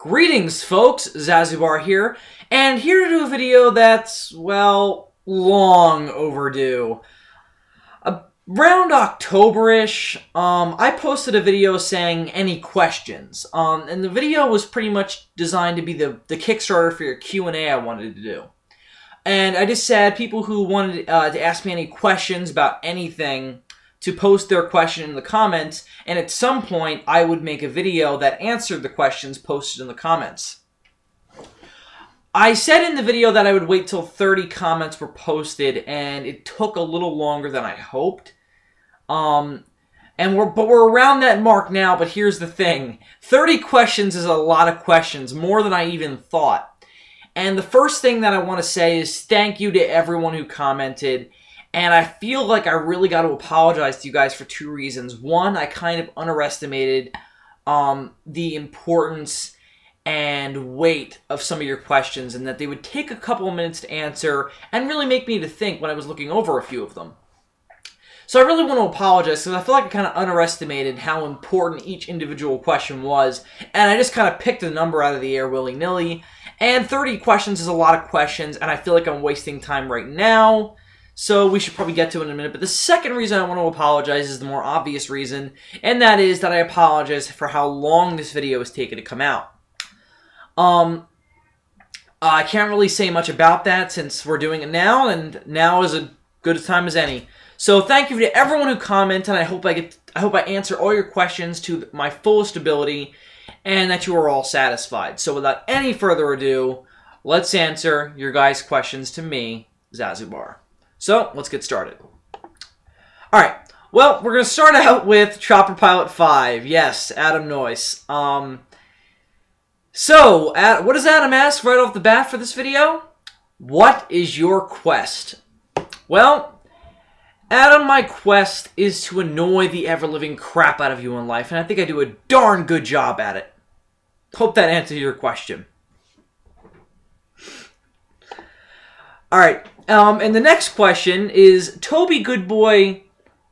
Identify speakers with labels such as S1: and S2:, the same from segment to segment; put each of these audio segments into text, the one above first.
S1: Greetings, folks. Zazubaar here, and here to do a video that's, well, long overdue. Around October-ish, I posted a video saying any questions, and the video was pretty much designed to be the Kickstarter for your Q&A I wanted to do. And I just said people who wanted to ask me any questions about anything to post their question in the comments, and at some point I would make a video that answered the questions posted in the comments. I said in the video that I would wait till 30 comments were posted, and it took a little longer than I hoped. But we're around that mark now, but here's the thing. 30 questions is a lot of questions, more than I even thought. And the first thing that I want to say is thank you to everyone who commented. And I feel like I really got to apologize to you guys for two reasons. One, I kind of underestimated the importance and weight of some of your questions, and that they would take a couple of minutes to answer and really make me to think when I was looking over a few of them. So I really want to apologize because I feel like I kind of underestimated how important each individual question was, and I just kind of picked a number out of the air willy-nilly. And 30 questions is a lot of questions, and I feel like I'm wasting time right now. So we should probably get to it in a minute. But the second reason I want to apologize is the more obvious reason, and that is that I apologize for how long this video has taken to come out. I can't really say much about that since we're doing it now, and now is as good a time as any. So thank you to everyone who commented, and I hope I answer all your questions to my fullest ability, and that you are all satisfied. So without any further ado, let's answer your guys' questions to me, Zazubaar. So, let's get started. Alright, well, we're going to start out with Chopper Pilot 5. Yes, Adam Noyce. What does Adam ask right off the bat for this video? What is your quest? Well, Adam, my quest is to annoy the ever-living crap out of you in life, and I think I do a darn good job at it. Hope that answers your question. Alright. And the next question is Toby Goodboy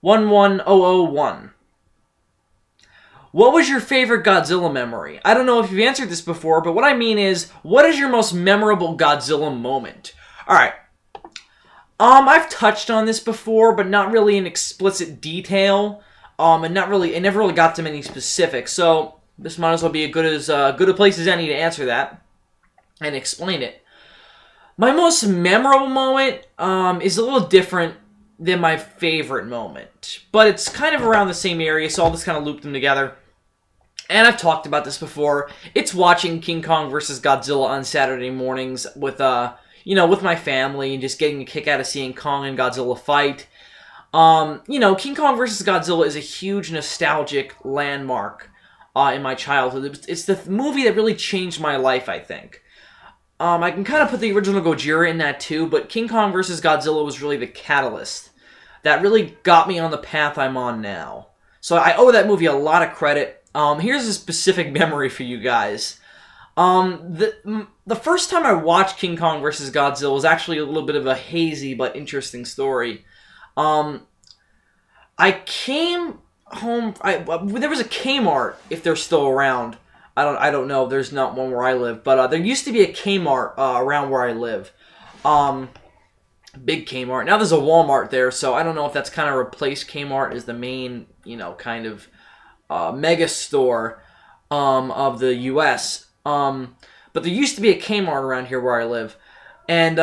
S1: 11001. What was your favorite Godzilla memory? I don't know if you've answered this before, but what I mean is, what is your most memorable Godzilla moment? Alright. I've touched on this before, but not really in explicit detail. And never really got to many specifics. So this might as well be as good a place as any to answer that and explain it. My most memorable moment is a little different than my favorite moment, but it's kind of around the same area, so I'll just kind of loop them together. And I've talked about this before. It's watching King Kong vs. Godzilla on Saturday mornings with, with my family and just getting a kick out of seeing Kong and Godzilla fight. King Kong vs. Godzilla is a huge nostalgic landmark in my childhood. It's the movie that really changed my life, I think. I can kind of put the original Gojira in that too, but King Kong vs. Godzilla was really the catalyst that really got me on the path I'm on now. So I owe that movie a lot of credit. Here's a specific memory for you guys. The first time I watched King Kong vs. Godzilla was actually a little bit of a hazy but interesting story. I came home... there was a Kmart, if they're still around. I don't know. There's not one where I live, but there used to be a Kmart around where I live. Big Kmart. Now there's a Walmart there, so I don't know if that's kind of replaced Kmart as the main, kind of mega store of the U.S. But there used to be a Kmart around here where I live, and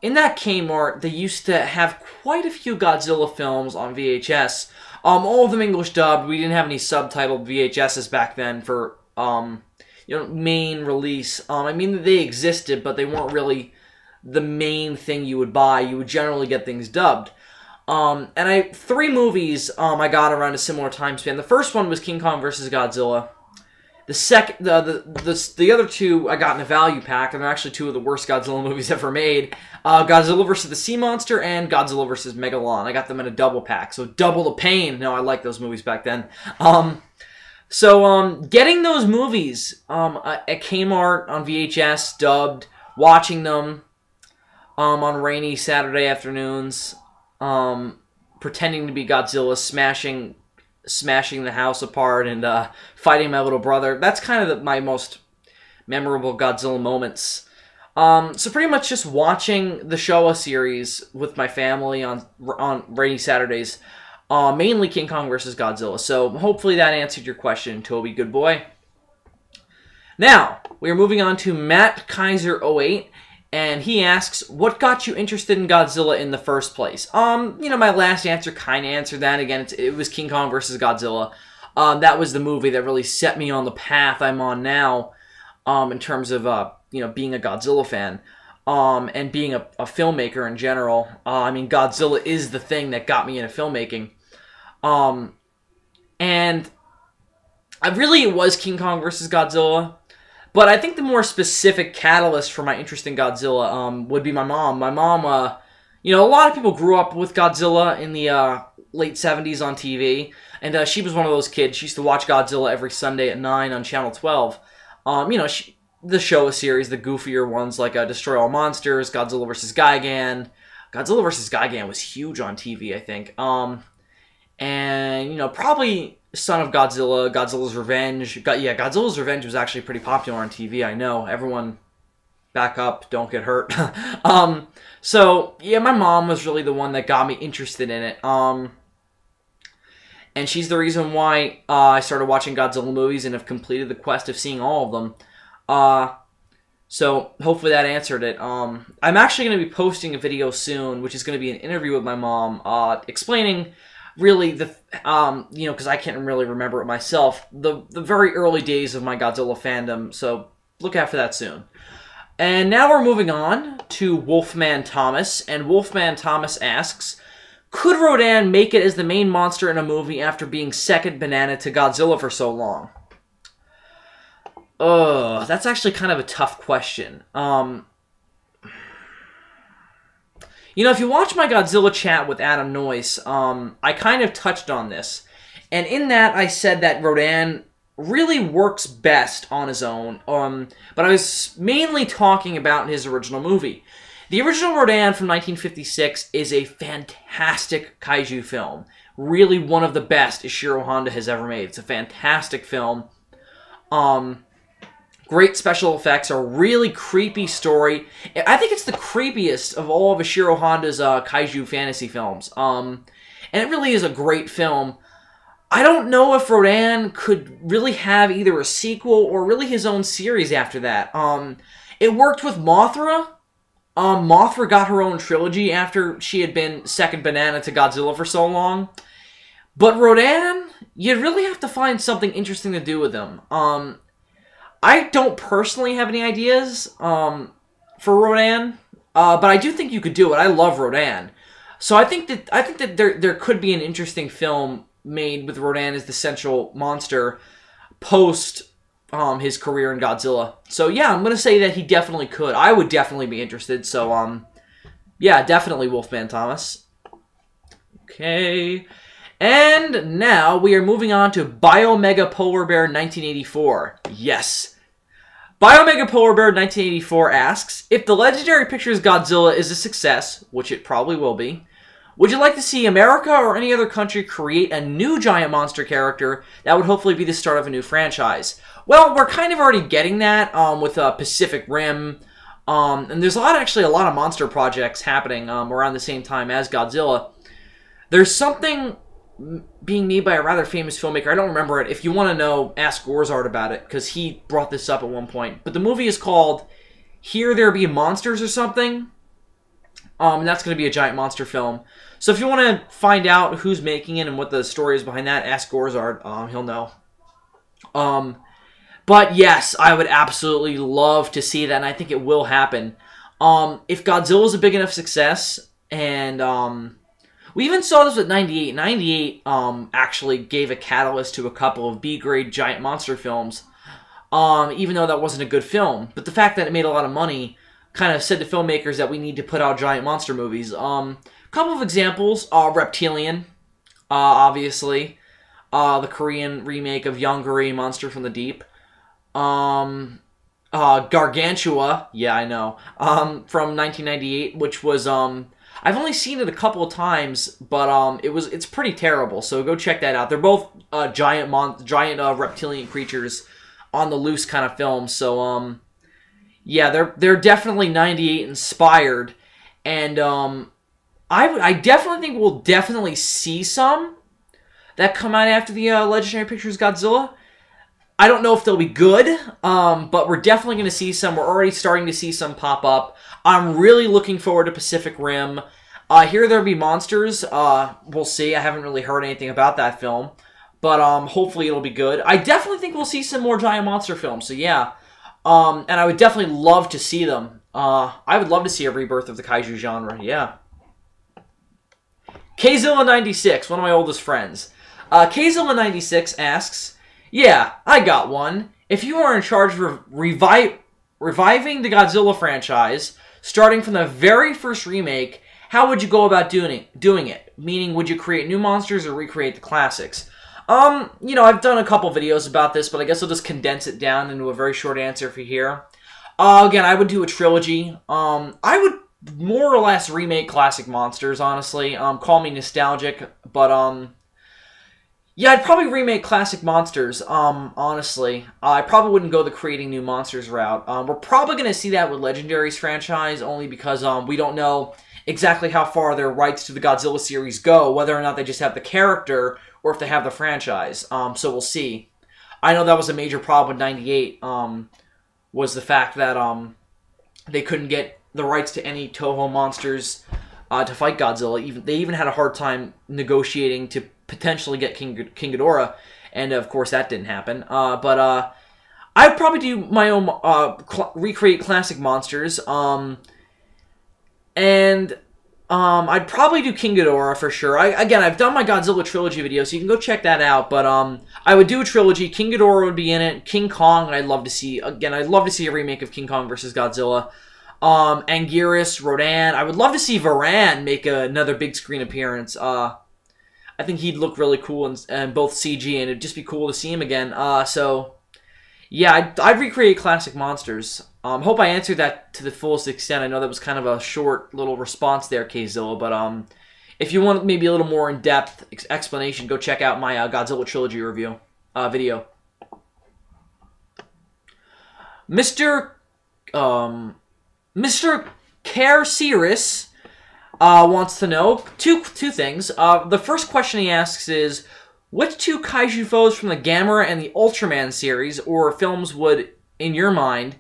S1: in that Kmart they used to have quite a few Godzilla films on VHS. All of them English dubbed. We didn't have any subtitled VHSs back then for, main release. I mean, they existed, but they weren't really the main thing you would buy. You would generally get things dubbed. And three movies I got around a similar time span. The first one was King Kong vs. Godzilla. The other two I got in a value pack, and they're actually two of the worst Godzilla movies ever made. Godzilla vs. the Sea Monster and Godzilla vs. Megalon. I got them in a double pack, so double the pain. No, I liked those movies back then. Getting those movies at Kmart on VHS, dubbed, watching them on rainy Saturday afternoons, pretending to be Godzilla, smashing smashing the house apart and fighting my little brother. That's kind of my most memorable Godzilla moments. So pretty much just watching the Showa series with my family on rainy Saturdays. Mainly King Kong vs. Godzilla. So hopefully that answered your question, Toby. Good boy. Now, we are moving on to Matt Kaiser 08. And he asks, what got you interested in Godzilla in the first place? You know, my last answer kind of answered that. Again, it was King Kong vs. Godzilla. That was the movie that really set me on the path I'm on now, in terms of, you know, being a Godzilla fan, and being a filmmaker in general. I mean, Godzilla is the thing that got me into filmmaking. And it was King Kong vs. Godzilla. But I think the more specific catalyst for my interest in Godzilla would be my mom. My mom, you know, a lot of people grew up with Godzilla in the late 70s on TV. And she was one of those kids. She used to watch Godzilla every Sunday at 9 on Channel 12. You know, the Showa series, the goofier ones like Destroy All Monsters, Godzilla vs. Gigan. Godzilla vs. Gigan was huge on TV, I think. And, you know, probably Son of Godzilla, Godzilla's Revenge. Yeah, Godzilla's Revenge was actually pretty popular on TV, I know. Everyone, back up, don't get hurt. So, yeah, my mom was really the one that got me interested in it. And she's the reason why I started watching Godzilla movies and have completed the quest of seeing all of them. So, hopefully that answered it. I'm actually going to be posting a video soon, which is going to be an interview with my mom, explaining really the, you know, because I can't really remember it myself, the very early days of my Godzilla fandom, so look out for that soon. And now we're moving on to Wolfman Thomas, and Wolfman Thomas asks, could Rodan make it as the main monster in a movie after being second banana to Godzilla for so long? That's actually kind of a tough question. You know, if you watch my Godzilla chat with Adam Noyce, I kind of touched on this. And in that, I said that Rodan really works best on his own. But I was mainly talking about his original movie. The original Rodan from 1956 is a fantastic kaiju film. Really one of the best Ishiro Honda has ever made. It's a fantastic film. Great special effects, a really creepy story. I think it's the creepiest of all of Ishiro Honda's kaiju fantasy films. And it really is a great film. I don't know if Rodan could really have either a sequel or really his own series after that. It worked with Mothra. Mothra got her own trilogy after she had been second banana to Godzilla for so long. But Rodan, you'd really have to find something interesting to do with him. I don't personally have any ideas for Rodan, but I do think you could do it. I love Rodan, so I think that there could be an interesting film made with Rodan as the central monster post his career in Godzilla. So yeah, I'm gonna say that he definitely could. I would definitely be interested. So yeah, definitely Wolfman Thomas. Okay. And now we are moving on to Biomega Polar Bear 1984. Yes. Biomega Polar Bear 1984 asks, if the Legendary Pictures Godzilla is a success, which it probably will be, would you like to see America or any other country create a new giant monster character that would hopefully be the start of a new franchise? Well, we're kind of already getting that with Pacific Rim, and there's actually a lot of monster projects happening around the same time as Godzilla. There's something being made by a rather famous filmmaker. I don't remember it. If you want to know, ask Warzard about it, because he brought this up at one point. But the movie is called Here There Be Monsters or something. And that's going to be a giant monster film. So if you want to find out who's making it and what the story is behind that, ask Warzard. He'll know. But yes, I would absolutely love to see that, and I think it will happen. If Godzilla is a big enough success, and we even saw this with 98. 98 actually gave a catalyst to a couple of B-grade giant monster films, even though that wasn't a good film. But the fact that it made a lot of money kind of said to filmmakers that we need to put out giant monster movies. Couple of examples, Reptilian, obviously. The Korean remake of Yongari, Monster from the Deep. Gargantua, yeah, I know, from 1998, which was, I've only seen it a couple of times, but it's pretty terrible. So go check that out. They're both giant reptilian creatures on the loose kind of films. So yeah, they're definitely 98 inspired, and I definitely think we'll definitely see some that come out after the Legendary Pictures Godzilla. I don't know if they'll be good, but we're definitely going to see some. We're already starting to see some pop up. I'm really looking forward to Pacific Rim. Here There Be Monsters. We'll see. I haven't really heard anything about that film, but hopefully it'll be good. I definitely think we'll see some more giant monster films, so yeah. And I would definitely love to see them. I would love to see a rebirth of the kaiju genre, yeah. Kzilla96, one of my oldest friends. Kzilla96 asks, yeah, I got one. If you were in charge of reviving the Godzilla franchise, starting from the very first remake, how would you go about doing it? Meaning, would you create new monsters or recreate the classics? You know, I've done a couple videos about this, but I guess I'll just condense it down into a very short answer for here. Again, I would do a trilogy. I would more or less remake classic monsters, honestly. Call me nostalgic, but, yeah, I'd probably remake classic monsters, honestly. I probably wouldn't go the creating new monsters route. We're probably going to see that with Legendary's franchise, only because, we don't know exactly how far their rights to the Godzilla series go, whether or not they just have the character, or if they have the franchise. So we'll see. I know that was a major problem with 98, was the fact that, they couldn't get the rights to any Toho monsters, to fight Godzilla. They even had a hard time negotiating to potentially get King Ghidorah, and of course that didn't happen. But I'd probably do my own, recreate classic monsters, and I'd probably do King Ghidorah for sure. Again, I've done my Godzilla trilogy video, so you can go check that out. But I would do a trilogy. King Ghidorah would be in it. King Kong, I'd love to see. Again, I'd love to see a remake of King Kong versus Godzilla. Anguirus, Rodan. I would love to see Varan make another big screen appearance. I think he'd look really cool in both CG, and it'd just be cool to see him again. So, yeah, I'd recreate classic monsters. Hope I answered that to the fullest extent. I know that was kind of a short little response there, Kzilla, but if you want maybe a little more in-depth explanation, go check out my Godzilla Trilogy review video. Mr. Carceris wants to know two things. The first question he asks is, which two kaiju foes from the Gamera and the Ultraman series or films would, in your mind,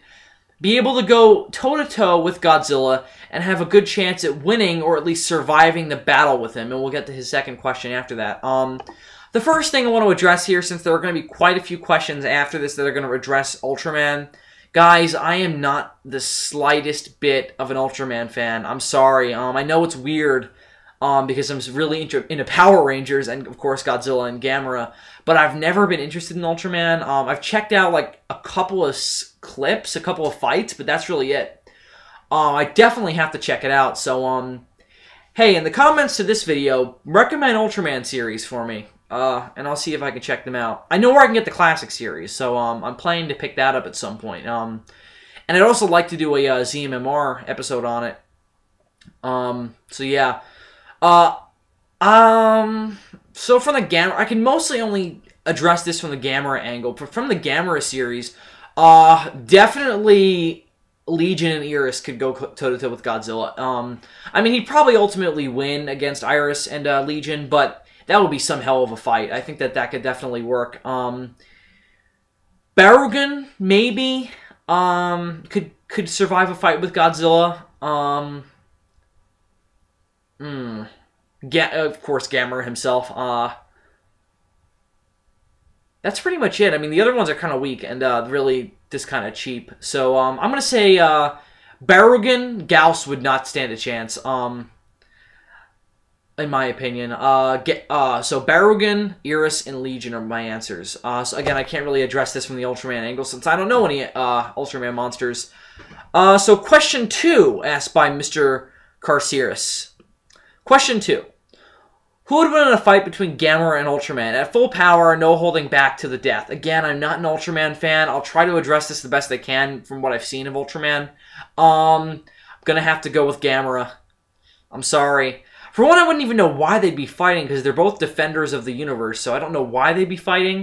S1: be able to go toe-to-toe with Godzilla and have a good chance at winning or at least surviving the battle with him? And we'll get to his second question after that. The first thing I want to address here, since there are going to be quite a few questions after this that are going to address Ultraman, guys, I am not the slightest bit of an Ultraman fan. I'm sorry. I know it's weird because I'm really into Power Rangers and, of course, Godzilla and Gamera, but I've never been interested in Ultraman. I've checked out, like, a couple of clips, a couple of fights, but that's really it. I definitely have to check it out. So, hey, in the comments to this video, recommend Ultraman series for me. And I'll see if I can check them out. I know where I can get the classic series, so I'm planning to pick that up at some point. And I'd also like to do a ZMMR episode on it. So yeah. So from the Gamera, I can mostly only address this from the Gamera angle, but from the Gamera series, definitely Legion and Iris could go toe-to-toe with Godzilla. I mean, he'd probably ultimately win against Iris and Legion, but that would be some hell of a fight. I think that could definitely work. Barugan, maybe, could survive a fight with Godzilla. Of course, Gamera himself. That's pretty much it. I mean, the other ones are kind of weak and really just kind of cheap. So I'm going to say Barugan, Gauss would not stand a chance. In my opinion. So Barugan, Iris, and Legion are my answers. So again, I can't really address this from the Ultraman angle since I don't know any Ultraman monsters. So question 2, asked by Mr. Carceris. Question 2. Who would win in a fight between Gamera and Ultraman? At full power, no holding back to the death. Again, I'm not an Ultraman fan. I'll try to address this the best I can from what I've seen of Ultraman. I'm going to have to go with Gamera. I'm sorry. For one, I wouldn't even know why they'd be fighting, because they're both defenders of the universe, so I don't know why they'd be fighting.